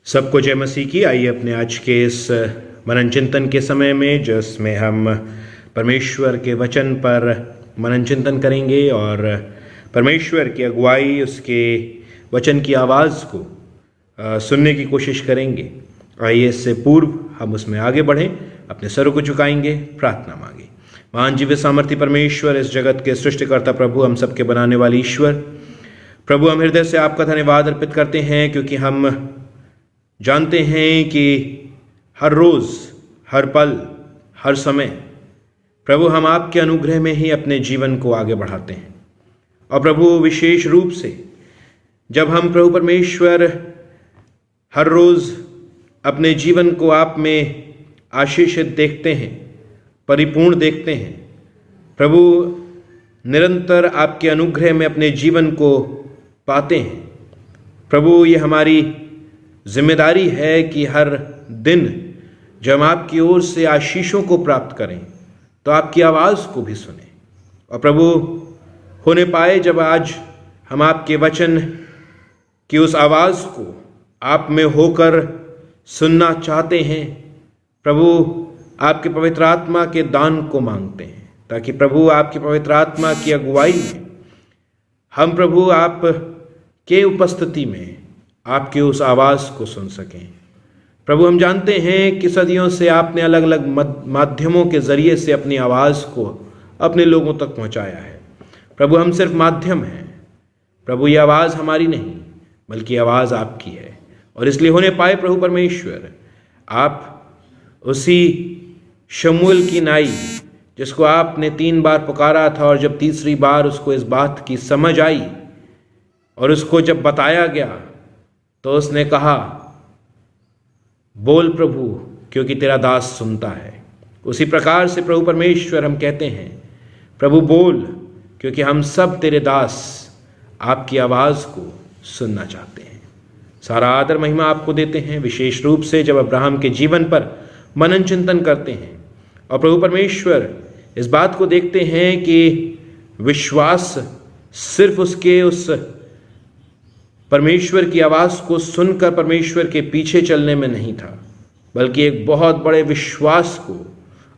सबको जय मसीह की। आइए अपने आज के इस मनन चिंतन के समय में जिसमें हम परमेश्वर के वचन पर मनन चिंतन करेंगे और परमेश्वर की अगुवाई, उसके वचन की आवाज़ को सुनने की कोशिश करेंगे। आइए इससे पूर्व हम उसमें आगे बढ़ें, अपने सरों को झुकाएंगे, प्रार्थना मांगे। महान जीवित सामर्थी परमेश्वर, इस जगत के सृष्टिकर्ता प्रभु, हम सबके बनाने वाले ईश्वर प्रभु, हम हृदय से आपका धन्यवाद अर्पित करते हैं क्योंकि हम जानते हैं कि हर रोज़, हर पल, हर समय प्रभु हम आपके अनुग्रह में ही अपने जीवन को आगे बढ़ाते हैं। और प्रभु विशेष रूप से जब हम प्रभु परमेश्वर हर रोज़ अपने जीवन को आप में आशीषित देखते हैं, परिपूर्ण देखते हैं, प्रभु निरंतर आपके अनुग्रह में अपने जीवन को पाते हैं। प्रभु ये हमारी जिम्मेदारी है कि हर दिन जब हम आपकी ओर से आशीषों को प्राप्त करें तो आपकी आवाज़ को भी सुनें। और प्रभु होने पाए जब आज हम आपके वचन की उस आवाज़ को आप में होकर सुनना चाहते हैं, प्रभु आपके पवित्र आत्मा के दान को मांगते हैं ताकि प्रभु आपकी पवित्र आत्मा की अगुवाई में हम प्रभु आप के उपस्थिति में आपके उस आवाज़ को सुन सकें। प्रभु हम जानते हैं कि सदियों से आपने अलग अलग माध्यमों के ज़रिए से अपनी आवाज़ को अपने लोगों तक पहुंचाया है। प्रभु हम सिर्फ माध्यम हैं। प्रभु ये आवाज़ हमारी नहीं बल्कि आवाज़ आपकी है। और इसलिए होने पाए प्रभु परमेश्वर, आप उसी शमूएल की नाई जिसको आपने 3 बार पुकारा था और जब तीसरी बार उसको इस बात की समझ आई और उसको जब बताया गया तो उसने कहा, बोल प्रभु क्योंकि तेरा दास सुनता है। उसी प्रकार से प्रभु परमेश्वर हम कहते हैं, प्रभु बोल क्योंकि हम सब तेरे दास आपकी आवाज़ को सुनना चाहते हैं। सारा आदर महिमा आपको देते हैं, विशेष रूप से जब अब्राहम के जीवन पर मनन चिंतन करते हैं और प्रभु परमेश्वर इस बात को देखते हैं कि विश्वास सिर्फ उसके उस परमेश्वर की आवाज़ को सुनकर परमेश्वर के पीछे चलने में नहीं था, बल्कि एक बहुत बड़े विश्वास को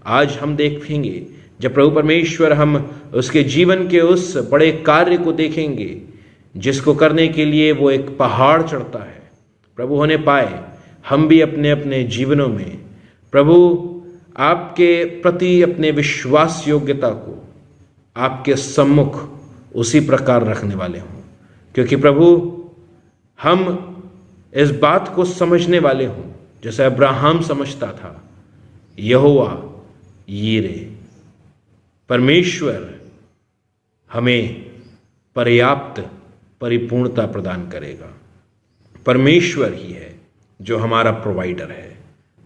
आज हम देखेंगे जब प्रभु परमेश्वर हम उसके जीवन के उस बड़े कार्य को देखेंगे जिसको करने के लिए वो एक पहाड़ चढ़ता है। प्रभु होने पाए हम भी अपने अपने जीवनों में प्रभु आपके प्रति अपने विश्वास योग्यता को आपके सम्मुख उसी प्रकार रखने वाले हों, क्योंकि प्रभु हम इस बात को समझने वाले हों जैसे अब्राहम समझता था, यहोवा यीरे, परमेश्वर हमें पर्याप्त परिपूर्णता प्रदान करेगा। परमेश्वर ही है जो हमारा प्रोवाइडर है।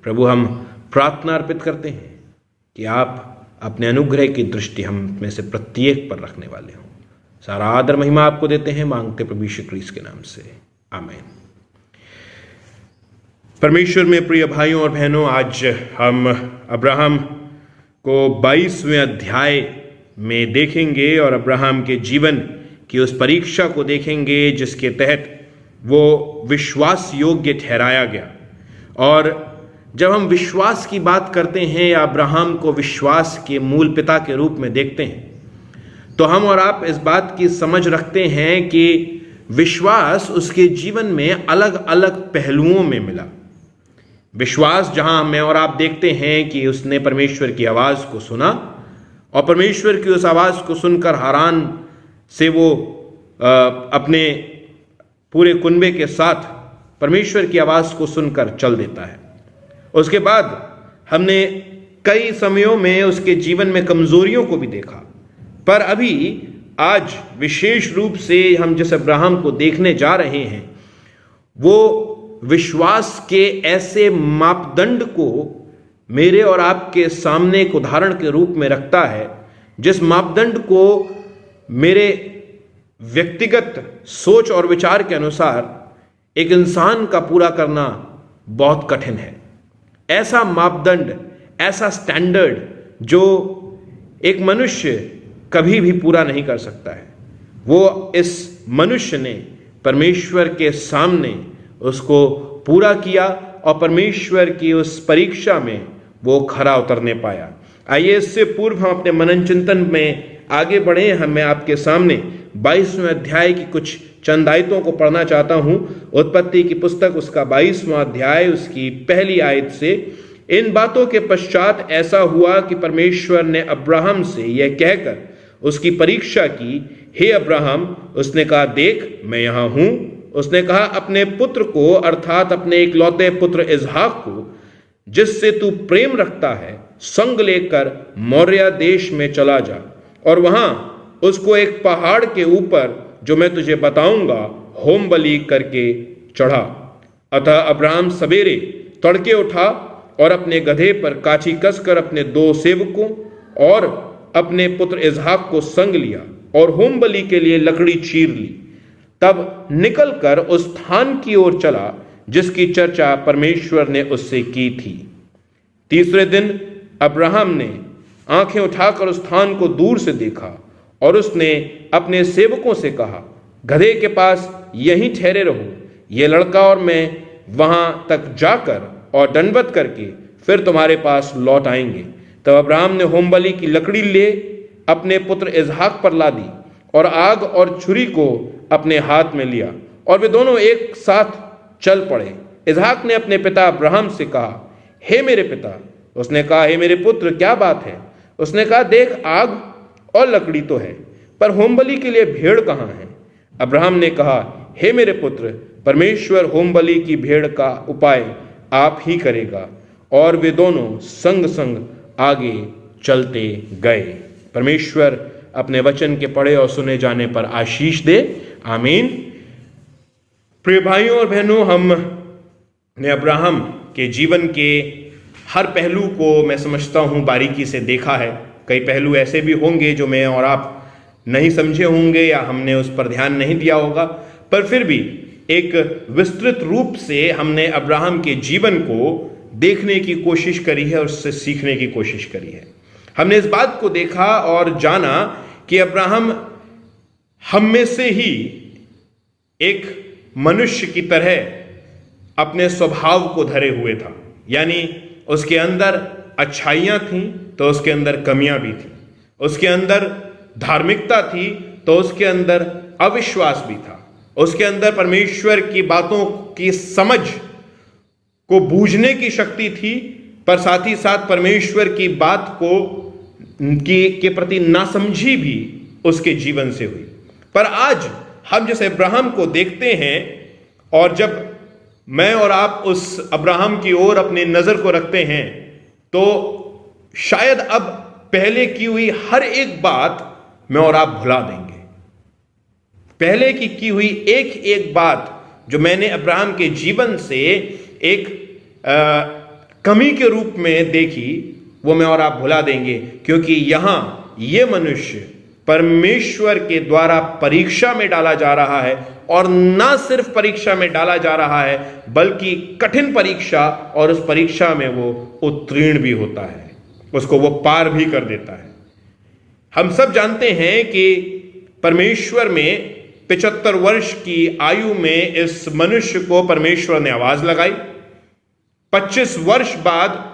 प्रभु हम प्रार्थना अर्पित करते हैं कि आप अपने अनुग्रह की दृष्टि हम में से प्रत्येक पर रखने वाले हों। सारा आदर महिमा आपको देते हैं, मांगते प्रभु यीशु क्रिस्त के नाम से, आमीन। परमेश्वर में प्रिय भाइयों और बहनों, आज हम अब्राहम को 22वें अध्याय में देखेंगे और अब्राहम के जीवन की उस परीक्षा को देखेंगे जिसके तहत वो विश्वास योग्य ठहराया गया। और जब हम विश्वास की बात करते हैं या अब्राहम को विश्वास के मूल पिता के रूप में देखते हैं तो हम और आप इस बात की समझ रखते हैं कि विश्वास उसके जीवन में अलग अलग पहलुओं में मिला। विश्वास जहां मैं और आप देखते हैं कि उसने परमेश्वर की आवाज़ को सुना और परमेश्वर की उस आवाज़ को सुनकर हैरान से वो अपने पूरे कुनबे के साथ परमेश्वर की आवाज़ को सुनकर चल देता है। उसके बाद हमने कई समयों में उसके जीवन में कमज़ोरियों को भी देखा, पर अभी आज विशेष रूप से हम जिस अब्राहम को देखने जा रहे हैं वो विश्वास के ऐसे मापदंड को मेरे और आपके सामने एक उदाहरण के रूप में रखता है जिस मापदंड को मेरे व्यक्तिगत सोच और विचार के अनुसार एक इंसान का पूरा करना बहुत कठिन है। ऐसा मापदंड, ऐसा स्टैंडर्ड जो एक मनुष्य कभी भी पूरा नहीं कर सकता है, वो इस मनुष्य ने परमेश्वर के सामने उसको पूरा किया और परमेश्वर की उस परीक्षा में वो खरा उतरने पाया। आइए इससे पूर्व हम अपने मनन चिंतन में आगे बढ़े। मैं आपके सामने 22वें अध्याय की कुछ चंद आयतों को पढ़ना चाहता हूं। उत्पत्ति की पुस्तक उसका 22वां अध्याय उसकी पहली आयत से। इन बातों के पश्चात ऐसा हुआ कि परमेश्वर ने अब्राहम से यह कहकर उसकी परीक्षा की, हे अब्राहम। उसने कहा, देख मैं यहां हूं। उसने कहा, अपने पुत्र को अर्थात अपने इकलौते पुत्र इसहाक को जिससे तू प्रेम रखता है संग लेकर मोरिया देश में चला जा और वहां उसको एक पहाड़ के ऊपर जो मैं तुझे बताऊंगा होम बलि करके चढ़ा। अतः अब्राहम सवेरे तड़के उठा और अपने गधे पर काठी कसकर अपने 2 सेवकों और अपने पुत्र इसहाक को संग लिया और होम बलि के लिए लकड़ी चीर ली। तब निकलकर उस स्थान की ओर चला जिसकी चर्चा परमेश्वर ने उससे की थी। तीसरे दिन अब्राहम ने आंखें उठाकर उस स्थान को दूर से देखा और उसने अपने सेवकों से कहा, गधे के पास यहीं ठहरे रहो, ये लड़का और मैं वहां तक जाकर और दंडवत करके फिर तुम्हारे पास लौट आएंगे। तब अब्राहम ने होमबलि की लकड़ी ले अपने पुत्र इसहाक पर ला दी और आग और छुरी को अपने हाथ में लिया और वे दोनों एक साथ चल पड़े। इसहाक ने अपने पिता अब्राहम से कहा, हे मेरे पिता। उसने कहा, हे मेरे पुत्र, क्या बात है? उसने कहा, देख आग और लकड़ी तो है, पर होमबलि के लिए भेड़ कहाँ है? अब्राहम ने कहा, हे मेरे पुत्र, परमेश्वर होमबलि की भेड़ का उपाय आप ही करेगा। और वे दोनों संग संग आगे चलते गए। परमेश्वर अपने वचन के पढ़े और सुने जाने पर आशीष दे। आमीन। प्रिय भाइयों और बहनों, हमने अब्राहम के जीवन के हर पहलू को मैं समझता हूं बारीकी से देखा है। कई पहलू ऐसे भी होंगे जो मैं और आप नहीं समझे होंगे या हमने उस पर ध्यान नहीं दिया होगा, पर फिर भी एक विस्तृत रूप से हमने अब्राहम के जीवन को देखने की कोशिश करी है और उससे सीखने की कोशिश करी है। हमने इस बात को देखा और जाना कि अब्राहम हम में से ही एक मनुष्य की तरह अपने स्वभाव को धरे हुए था, यानी उसके अंदर अच्छाइयां थीं तो उसके अंदर कमियां भी थीं, उसके अंदर धार्मिकता थी तो उसके अंदर अविश्वास भी था, उसके अंदर परमेश्वर की बातों की समझ को बूझने की शक्ति थी, पर साथ ही साथ परमेश्वर की बात को के प्रति नासमझी भी उसके जीवन से हुई। पर आज हम जैसे अब्राहम को देखते हैं और जब मैं और आप उस अब्राहम की ओर अपनी नजर को रखते हैं तो शायद अब पहले की हुई हर एक बात मैं और आप भुला देंगे। पहले की हुई एक एक बात जो मैंने अब्राहम के जीवन से एक कमी के रूप में देखी वो मैं और आप भुला देंगे, क्योंकि यहां ये मनुष्य परमेश्वर के द्वारा परीक्षा में डाला जा रहा है और ना सिर्फ परीक्षा में डाला जा रहा है बल्कि कठिन परीक्षा, और उस परीक्षा में वो उत्तीर्ण भी होता है, उसको वो पार भी कर देता है। हम सब जानते हैं कि परमेश्वर में 75 वर्ष की आयु में इस मनुष्य को परमेश्वर ने आवाज लगाई। 25 वर्ष बाद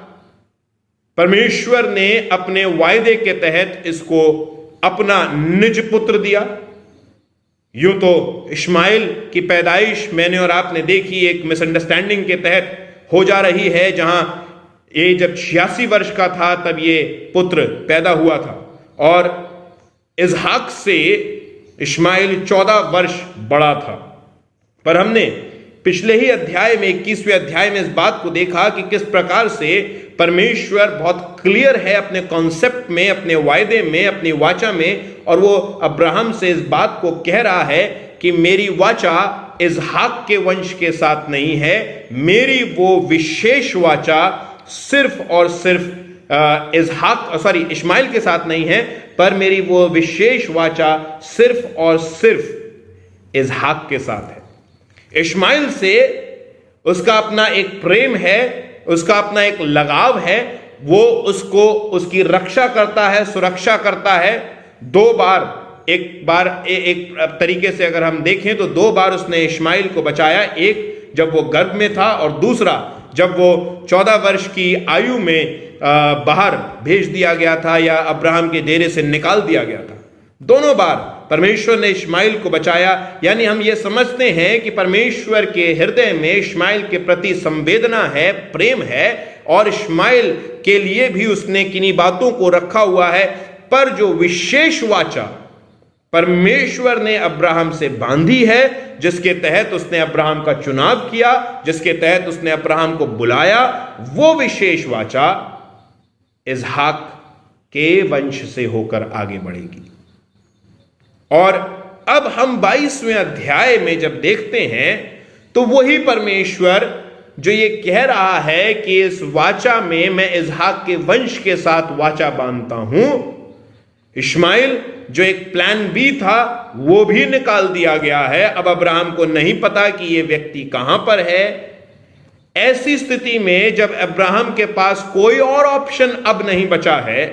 परमेश्वर ने अपने वायदे के तहत इसको अपना निज पुत्र दिया। यूं तो इस्माइल की पैदाइश मैंने और आपने देखी एक मिसअंडरस्टैंडिंग के तहत हो जा रही है, जहां ये जब 86 वर्ष का था तब ये पुत्र पैदा हुआ था और इसहाक से इस्माइल 14 वर्ष बड़ा था। पर हमने पिछले ही अध्याय में 21वें अध्याय में इस बात को देखा कि किस प्रकार से परमेश्वर बहुत क्लियर है अपने कॉन्सेप्ट में, अपने वायदे में, अपनी वाचा में, और वो अब्राहम से इस बात को कह रहा है कि मेरी वाचा इसहाक के वंश के साथ नहीं है, मेरी वो विशेष वाचा सिर्फ और सिर्फ इस्माइल के साथ नहीं है, पर मेरी वो विशेष वाचा सिर्फ और सिर्फ इसहाक के साथ है। इस्माइल से उसका अपना एक प्रेम है, उसका अपना एक लगाव है, वो उसको उसकी रक्षा करता है, सुरक्षा करता है। 2 बार, एक तरीके से अगर हम देखें तो 2 बार उसने इस्माइल को बचाया। एक जब वो गर्भ में था, और दूसरा जब वो 14 वर्ष की आयु में बाहर भेज दिया गया था या अब्राहम के डेरे से निकाल दिया गया था। दोनों बार परमेश्वर ने इश्माइल को बचाया। यानी हम ये समझते हैं कि परमेश्वर के हृदय में इश्माइल के प्रति संवेदना है, प्रेम है, और इश्माइल के लिए भी उसने किन्हीं बातों को रखा हुआ है। पर जो विशेष वाचा परमेश्वर ने अब्राहम से बांधी है, जिसके तहत उसने अब्राहम का चुनाव किया, जिसके तहत उसने अब्राहम को बुलाया, वो विशेष वाचा इसहाक के वंश से होकर आगे बढ़ेगी। और अब हम 22वें अध्याय में जब देखते हैं तो वही परमेश्वर जो ये कह रहा है कि इस वाचा में मैं इसहाक के वंश के साथ वाचा बांधता हूं, इश्माइल जो एक प्लान बी था वो भी निकाल दिया गया है। अब अब्राहम को नहीं पता कि ये व्यक्ति कहां पर है। ऐसी स्थिति में जब अब्राहम के पास कोई और ऑप्शन अब नहीं बचा है,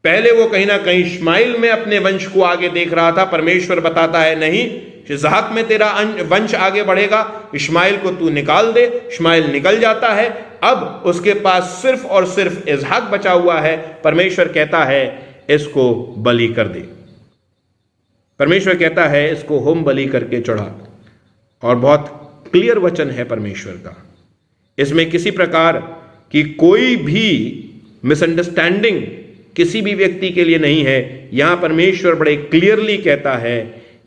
पहले वो कहीं ना कहीं इश्माइल में अपने वंश को आगे देख रहा था, परमेश्वर बताता है नहीं, इसहाक में तेरा वंश आगे बढ़ेगा, इश्माइल को तू निकाल दे। इश्माइल निकल जाता है, अब उसके पास सिर्फ और सिर्फ इसहाक बचा हुआ है। परमेश्वर कहता है इसको बलि कर दे। परमेश्वर कहता है इसको होम बलि करके चढ़ा। और बहुत क्लियर वचन है परमेश्वर का, इसमें किसी प्रकार की कोई भी मिसअंडरस्टैंडिंग किसी भी व्यक्ति के लिए नहीं है। यहां परमेश्वर बड़े क्लियरली कहता है,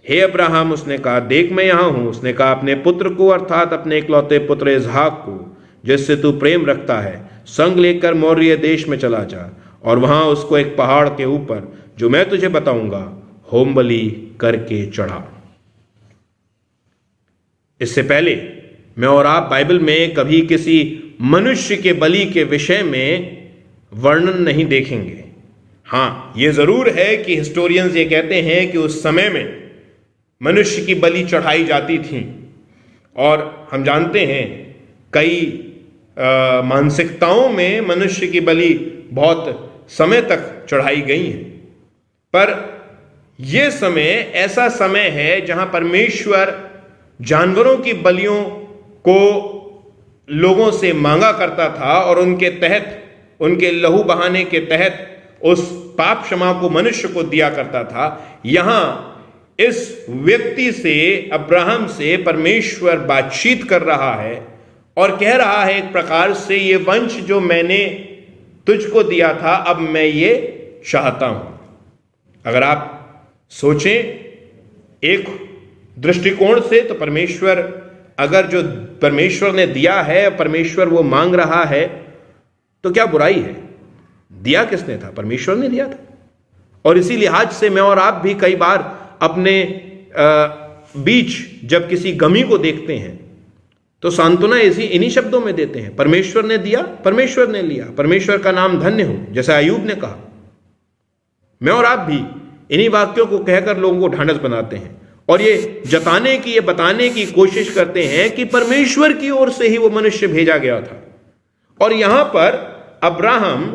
हे अब्राहम, उसने कहा देख मैं यहां हूं। उसने कहा अपने पुत्र को, अर्थात अपने इकलौते पुत्र इसहाक को, जिससे तू प्रेम रखता है, संग लेकर मोरिया देश में चला जा, और वहां उसको एक पहाड़ के ऊपर, जो मैं तुझे बताऊंगा, होम बलि करके चढ़ा। इससे पहले मैं और आप बाइबल में कभी किसी मनुष्य के बलि के विषय में वर्णन नहीं देखेंगे। हां, यह जरूर है कि हिस्टोरियंस ये कहते हैं कि उस समय में मनुष्य की बलि चढ़ाई जाती थी, और हम जानते हैं कई मानसिकताओं में मनुष्य की बलि बहुत समय तक चढ़ाई गई है। पर यह समय ऐसा समय है जहां परमेश्वर जानवरों की बलियों को लोगों से मांगा करता था, और उनके तहत, उनके लहू बहाने के तहत उस पाप क्षमा को मनुष्य को दिया करता था। यहां इस व्यक्ति से, अब्राहम से परमेश्वर बातचीत कर रहा है और कह रहा है एक प्रकार से, ये वंश जो मैंने तुझको दिया था अब मैं ये चाहता हूं। अगर आप सोचें एक दृष्टिकोण से, तो परमेश्वर, अगर जो परमेश्वर ने दिया है, परमेश्वर वो मांग रहा है, तो क्या बुराई है? दिया किसने था? परमेश्वर ने दिया था। और इसी लिहाज से मैं और आप भी कई बार अपने बीच जब किसी गमी को देखते हैं तो सांत्वना इन्हीं शब्दों में देते हैं, परमेश्वर ने दिया, परमेश्वर ने लिया, परमेश्वर का नाम धन्य हो, जैसा अय्यूब ने कहा। मैं और आप भी इन्हीं वाक्यों को कहकर लोगों को ढांढस बनाते हैं और ये जताने की, ये बताने की कोशिश करते हैं कि परमेश्वर की ओर से ही वो मनुष्य भेजा गया था। और यहां पर अब्राहम,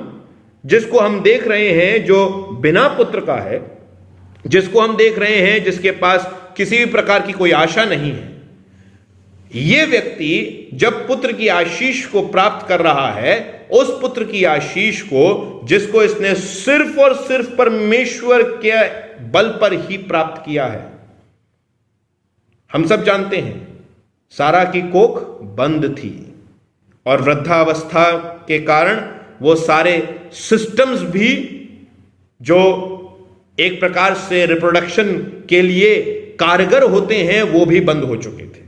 जिसको हम देख रहे हैं जो बिना पुत्र का है, जिसको हम देख रहे हैं जिसके पास किसी भी प्रकार की कोई आशा नहीं है, यह व्यक्ति जब पुत्र की आशीष को प्राप्त कर रहा है, उस पुत्र की आशीष को जिसको इसने सिर्फ और सिर्फ परमेश्वर के बल पर ही प्राप्त किया है। हम सब जानते हैं सारा की कोख बंद थी और वृद्धावस्था के कारण वो सारे सिस्टम्स भी जो एक प्रकार से रिप्रोडक्शन के लिए कारगर होते हैं वो भी बंद हो चुके थे।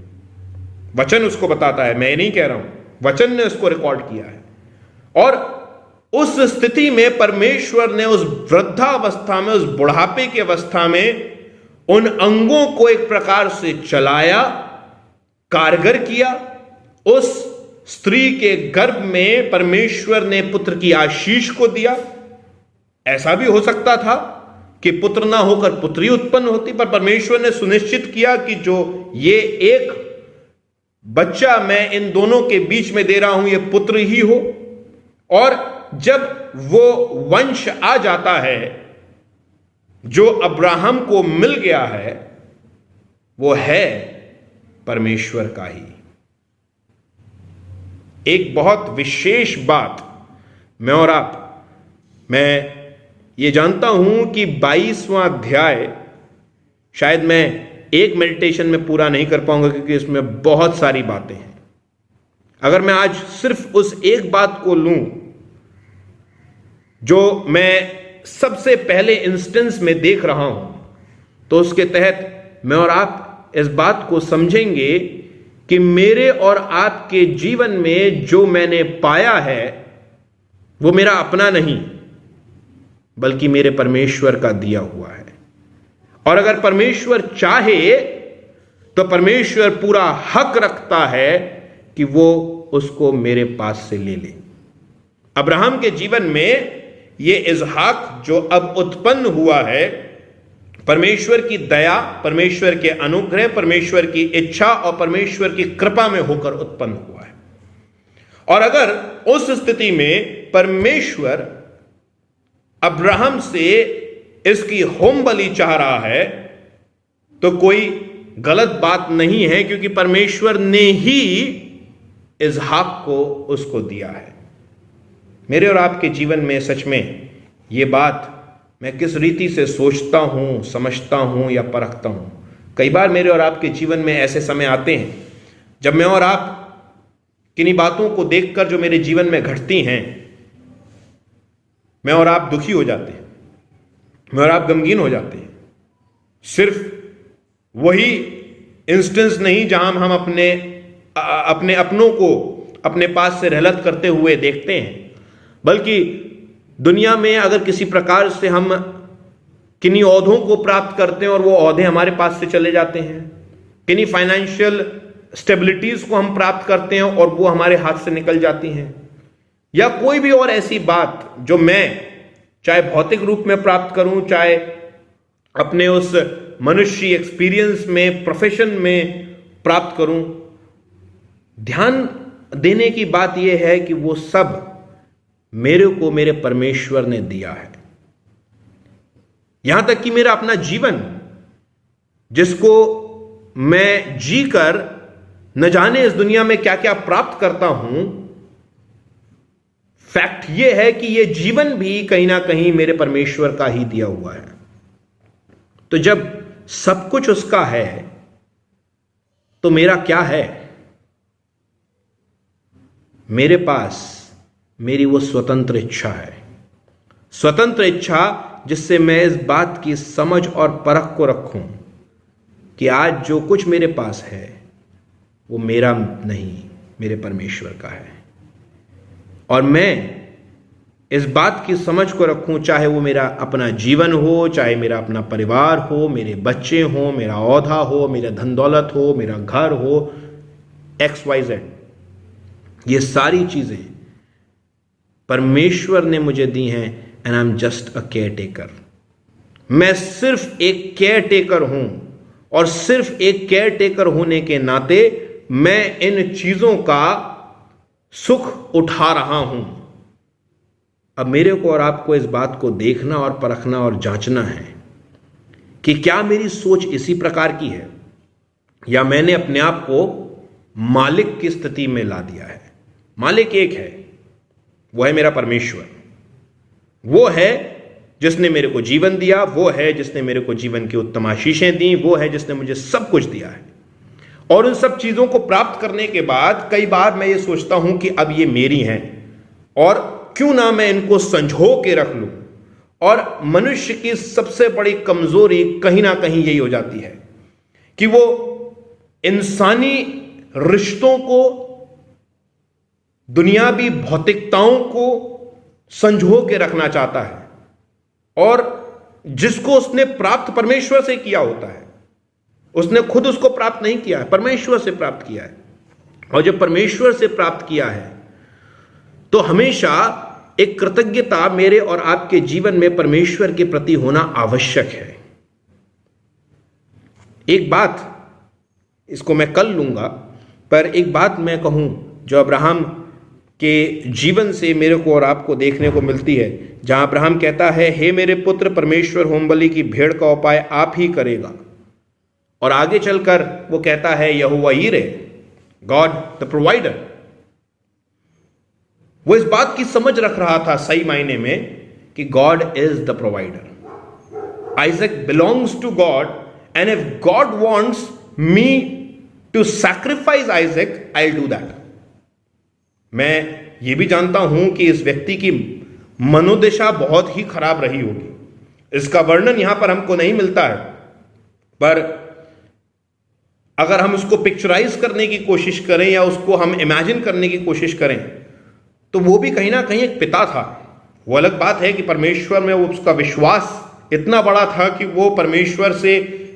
वचन उसको बताता है, मैं ये नहीं कह रहा हूं, वचन ने उसको रिकॉर्ड किया है। और उस स्थिति में परमेश्वर ने उस वृद्धावस्था में, उस बुढ़ापे की अवस्था में उन अंगों को एक प्रकार से चलाया, कारगर किया। उस स्त्री के गर्भ में परमेश्वर ने पुत्र की आशीष को दिया। ऐसा भी हो सकता था कि पुत्र ना होकर पुत्री उत्पन्न होती, पर परमेश्वर ने सुनिश्चित किया कि जो ये एक बच्चा मैं इन दोनों के बीच में दे रहा हूं, ये पुत्र ही हो। और जब वो वंश आ जाता है जो अब्राहम को मिल गया है, वो है परमेश्वर का ही। एक बहुत विशेष बात मैं ये जानता हूं कि 22वां अध्याय शायद मैं एक मेडिटेशन में पूरा नहीं कर पाऊंगा, क्योंकि इसमें बहुत सारी बातें हैं। अगर मैं आज सिर्फ उस एक बात को लूं जो मैं सबसे पहले इंस्टेंस में देख रहा हूं, तो उसके तहत मैं और आप इस बात को समझेंगे कि मेरे और आपके जीवन में जो मैंने पाया है वो मेरा अपना नहीं, बल्कि मेरे परमेश्वर का दिया हुआ है। और अगर परमेश्वर चाहे तो परमेश्वर पूरा हक रखता है कि वो उसको मेरे पास से ले ले। अब्राहम के जीवन में ये इसहाक जो अब उत्पन्न हुआ है, परमेश्वर की दया, परमेश्वर के अनुग्रह, परमेश्वर की इच्छा और परमेश्वर की कृपा में होकर उत्पन्न हुआ है। और अगर उस स्थिति में परमेश्वर अब्राहम से इसकी होम बलि चाह रहा है तो कोई गलत बात नहीं है, क्योंकि परमेश्वर ने ही इसहाक को उसको दिया है। मेरे और आपके जीवन में सच में ये बात मैं किस रीति से सोचता हूं, समझता हूं या परखता हूं। कई बार मेरे और आपके जीवन में ऐसे समय आते हैं जब मैं और आप किन्हीं बातों को देखकर जो मेरे जीवन में घटती हैं, मैं और आप दुखी हो जाते हैं, मैं और आप गमगीन हो जाते हैं। सिर्फ वही इंस्टेंस नहीं जहां हम अपने अपनों को अपने पास से रहलत करते हुए देखते हैं, बल्कि दुनिया में अगर किसी प्रकार से हम किन्हीं ओहदों को प्राप्त करते हैं और वो ओहदे हमारे पास से चले जाते हैं, किन्हीं फाइनेंशियल स्टेबिलिटीज को हम प्राप्त करते हैं और वो हमारे हाथ से निकल जाती हैं, या कोई भी और ऐसी बात जो मैं चाहे भौतिक रूप में प्राप्त करूं, चाहे अपने उस मनुष्य एक्सपीरियंस में, प्रोफेशन में प्राप्त करूं, ध्यान देने की बात यह है कि वो सब मेरे को मेरे परमेश्वर ने दिया है। यहां तक कि मेरा अपना जीवन, जिसको मैं जीकर न जाने इस दुनिया में क्या क्या प्राप्त करता हूं, फैक्ट यह है कि यह जीवन भी कहीं ना कहीं मेरे परमेश्वर का ही दिया हुआ है। तो जब सब कुछ उसका है तो मेरा क्या है? मेरे पास मेरी वो स्वतंत्र इच्छा है, स्वतंत्र इच्छा जिससे मैं इस बात की समझ और परख को रखूं कि आज जो कुछ मेरे पास है वो मेरा नहीं, मेरे परमेश्वर का है। और मैं इस बात की समझ को रखूं, चाहे वो मेरा अपना जीवन हो, चाहे मेरा अपना परिवार हो, मेरे बच्चे हो, मेरा औहदा हो, मेरा धन दौलत हो, मेरा घर हो, XYZ, ये सारी चीजें परमेश्वर ने मुझे दी हैं and I am just a care taker. मैं सिर्फ एक केयर टेकर हूं, और सिर्फ एक केयर टेकर होने के नाते मैं इन चीजों का सुख उठा रहा हूं। अब मेरे को और आपको इस बात को देखना और परखना और जांचना है कि क्या मेरी सोच इसी प्रकार की है, या मैंने अपने आप को मालिक की स्थिति में ला दिया है। मालिक एक है, वो है मेरा परमेश्वर। वो है जिसने मेरे को जीवन दिया, वो है जिसने मेरे को जीवन की उत्तम आशीषें दी, वो है जिसने मुझे सब कुछ दिया है। और उन सब चीजों को प्राप्त करने के बाद कई बार मैं ये सोचता हूं कि अब ये मेरी हैं, और क्यों ना मैं इनको संजो के रख लूं। और मनुष्य की सबसे बड़ी कमजोरी कहीं ना कहीं यही हो जाती है कि वो इंसानी रिश्तों को, दुनियावी भौतिकताओं को संजो के रखना चाहता है, और जिसको उसने प्राप्त परमेश्वर से किया होता है, उसने खुद उसको प्राप्त नहीं किया है, परमेश्वर से प्राप्त किया है। और जब परमेश्वर से प्राप्त किया है तो हमेशा एक कृतज्ञता मेरे और आपके जीवन में परमेश्वर के प्रति होना आवश्यक है। एक बात, इसको मैं कल लूंगा, पर एक बात मैं कहूं जो अब्राहम के जीवन से मेरे को और आपको देखने को मिलती है, जहां अब्राहम कहता है, हे मेरे पुत्र, परमेश्वर होमबलि की भेड़ का उपाय आप ही करेगा। और आगे चलकर वो कहता है, यहोवा यीरे, गॉड द प्रोवाइडर। वो इस बात की समझ रख रहा था सही मायने में कि God is the provider, Isaac belongs to God, and if God wants me to sacrifice Isaac, I will do that. मैं ये भी जानता हूं कि इस व्यक्ति की मनोदशा बहुत ही खराब रही होगी। इसका वर्णन यहां पर हमको नहीं मिलता है, पर अगर हम उसको पिक्चराइज करने की कोशिश करें या उसको हम इमेजिन करने की कोशिश करें तो वो भी कहीं ना कहीं एक पिता था। वो अलग बात है कि परमेश्वर में उसका विश्वास इतना बड़ा था कि वो परमेश्वर से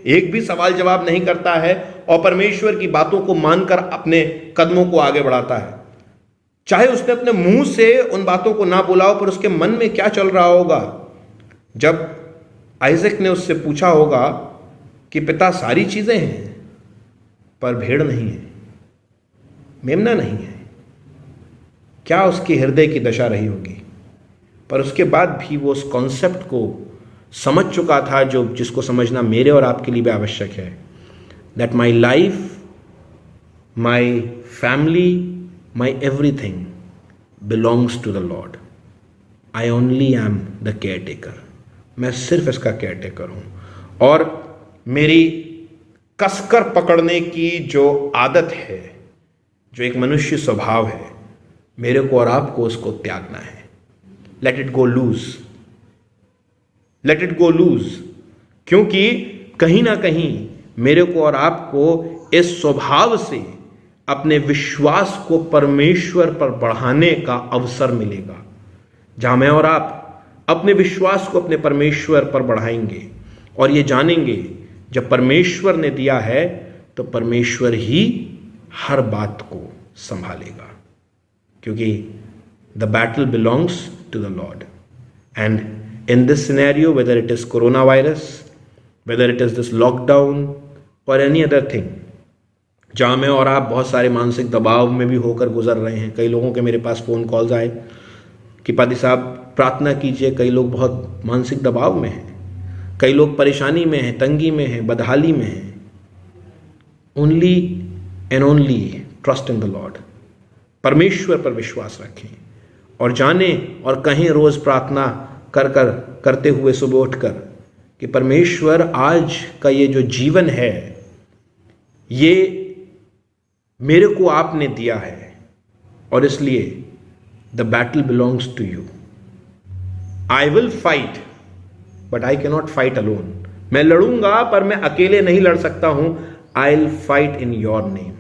एक भी सवाल जवाब नहीं करता है और परमेश्वर की बातों को मानकर अपने कदमों को आगे बढ़ाता है। चाहे उसने अपने मुंह से उन बातों को ना बोला हो, पर उसके मन में क्या चल रहा होगा। जब आइजक ने उससे पूछा होगा कि पिता सारी चीजें हैं पर भेड़ नहीं है, मेमना नहीं है, क्या उसके हृदय की दशा रही होगी। पर उसके बाद भी वो उस कॉन्सेप्ट को समझ चुका था जो जिसको समझना मेरे और आपके लिए भी आवश्यक है, that my life, my family, my everything belongs to the Lord, I only am the caretaker. मैं सिर्फ इसका केयर टेकर हूं, और मेरी कसकर पकड़ने की जो आदत है, जो एक मनुष्य स्वभाव है, मेरे को और आपको उसको त्यागना है। Let it go loose, let it go loose, क्योंकि कहीं ना कहीं मेरे को और आपको इस स्वभाव से अपने विश्वास को परमेश्वर पर बढ़ाने का अवसर मिलेगा, जहां मैं और आप अपने विश्वास को अपने परमेश्वर पर बढ़ाएंगे और ये जानेंगे जब परमेश्वर ने दिया है तो परमेश्वर ही हर बात को संभालेगा, क्योंकि the battle belongs to the Lord. And in this scenario, whether it is corona virus, whether it is this lockdown और एनी अदर थिंग, जहां मैं और आप बहुत सारे मानसिक दबाव में भी होकर गुजर रहे हैं। कई लोगों के मेरे पास फ़ोन कॉल्स आए कि पादी साहब प्रार्थना कीजिए, कई लोग बहुत मानसिक दबाव में हैं, कई लोग परेशानी में हैं, तंगी में हैं, बदहाली में हैं। Only and only trust in the Lord, परमेश्वर पर विश्वास रखें और जानें और कहें रोज प्रार्थना करते हुए सुबह उठकर कि परमेश्वर आज का ये जो जीवन है ये मेरे को आपने दिया है और इसलिए the battle belongs to you. I will fight but I cannot fight alone. मैं लड़ूंगा पर मैं अकेले नहीं लड़ सकता हूं। I will fight in your name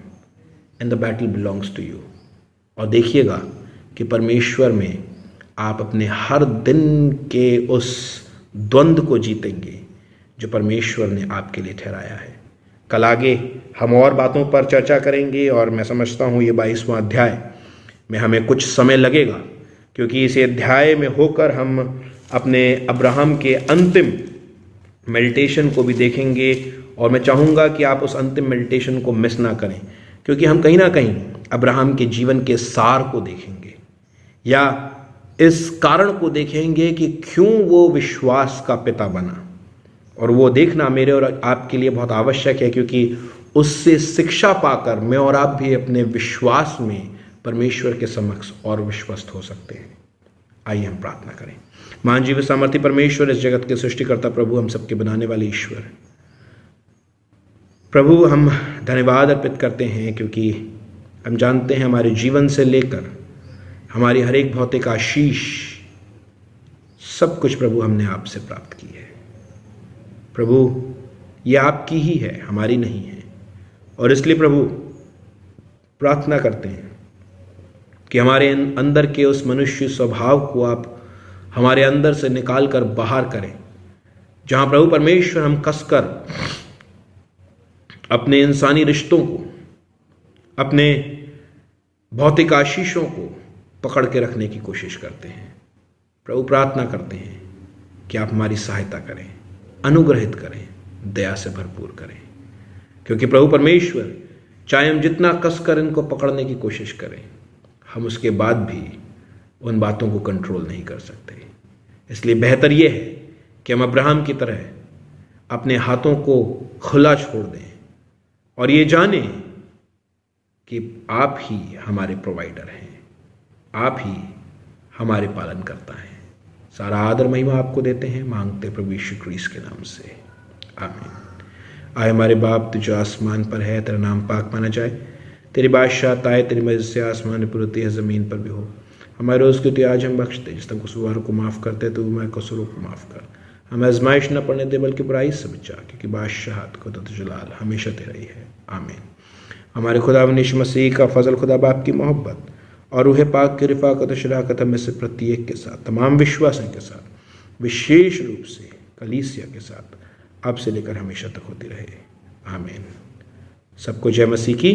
and the battle belongs to you. और देखिएगा कि परमेश्वर में आप अपने हर दिन के उस द्वंद्व को जीतेंगे जो परमेश्वर ने आपके लिए ठहराया है। कल आगे हम और बातों पर चर्चा करेंगे और मैं समझता हूँ ये 22वां अध्याय में हमें कुछ समय लगेगा, क्योंकि इस अध्याय में होकर हम अपने अब्राहम के अंतिम मेडिटेशन को भी देखेंगे और मैं चाहूँगा कि आप उस अंतिम मेडिटेशन को मिस ना करें, क्योंकि हम कहीं ना कहीं अब्राहम के जीवन के सार को देखेंगे या इस कारण को देखेंगे कि क्यों वो विश्वास का पिता बना। और वो देखना मेरे और आपके लिए बहुत आवश्यक है, क्योंकि उससे शिक्षा पाकर मैं और आप भी अपने विश्वास में परमेश्वर के समक्ष और विश्वस्त हो सकते हैं। आइए हम प्रार्थना करें। महान जीव सामर्थी परमेश्वर, इस जगत के सृष्टिकर्ता प्रभु, हम सबके बनाने वाले ईश्वर प्रभु, हम धन्यवाद अर्पित करते हैं क्योंकि हम जानते हैं हमारे जीवन से लेकर हमारी हर एक भौतिक आशीष सब कुछ प्रभु हमने आपसे प्राप्त की है। प्रभु ये आपकी ही है, हमारी नहीं है। और इसलिए प्रभु प्रार्थना करते हैं कि हमारे अंदर के उस मनुष्य स्वभाव को आप हमारे अंदर से निकाल कर बाहर करें, जहां प्रभु परमेश्वर हम कसकर अपने इंसानी रिश्तों को, अपने भौतिक आशीषों को पकड़ के रखने की कोशिश करते हैं। प्रभु प्रार्थना करते हैं कि आप हमारी सहायता करें, अनुग्रहित करें, दया से भरपूर करें, क्योंकि प्रभु परमेश्वर चाहे हम जितना कसकर इनको पकड़ने की कोशिश करें, हम उसके बाद भी उन बातों को कंट्रोल नहीं कर सकते। इसलिए बेहतर यह है कि हम अब्राहम की तरह अपने हाथों को खुला छोड़ दें और ये जानें कि आप ही हमारे प्रोवाइडर हैं। आप ही हमारे पालन करता है। सारा आदर महिमा आपको देते हैं, मांगते प्रभु यीशु क्रीस्त के नाम से, आमीन। आए हमारे बाप तू जो आसमान पर है, तेरा नाम पाक माना जाए, तेरी बादशाहत आए, तेरी मर्जी से आसमान में पूरी है, ज़मीन पर भी हो। हमारे रोज़ की तो आज हम बख्शते, जिस तक कसूरवारों को माफ़ करते तो हमारे कसूरों को माफ़ कर। हमें आजमाइश न पड़ने दे, बल्कि बुराई से बचा, क्योंकि बादशाहत कुदरत जलाल हमेशा तेरा ही है, आमीन। हमारे खुदा यीशु मसीह का फजल, खुदा बाप की मोहब्बत और रूह पाक की रिफ़ाक़त और शराकत हमें से प्रत्येक के साथ, तमाम विश्वासियों के साथ, विशेष रूप से कलीसिया के साथ अब से लेकर हमेशा तक होती रहे, आमीन। सबको जय मसीह की।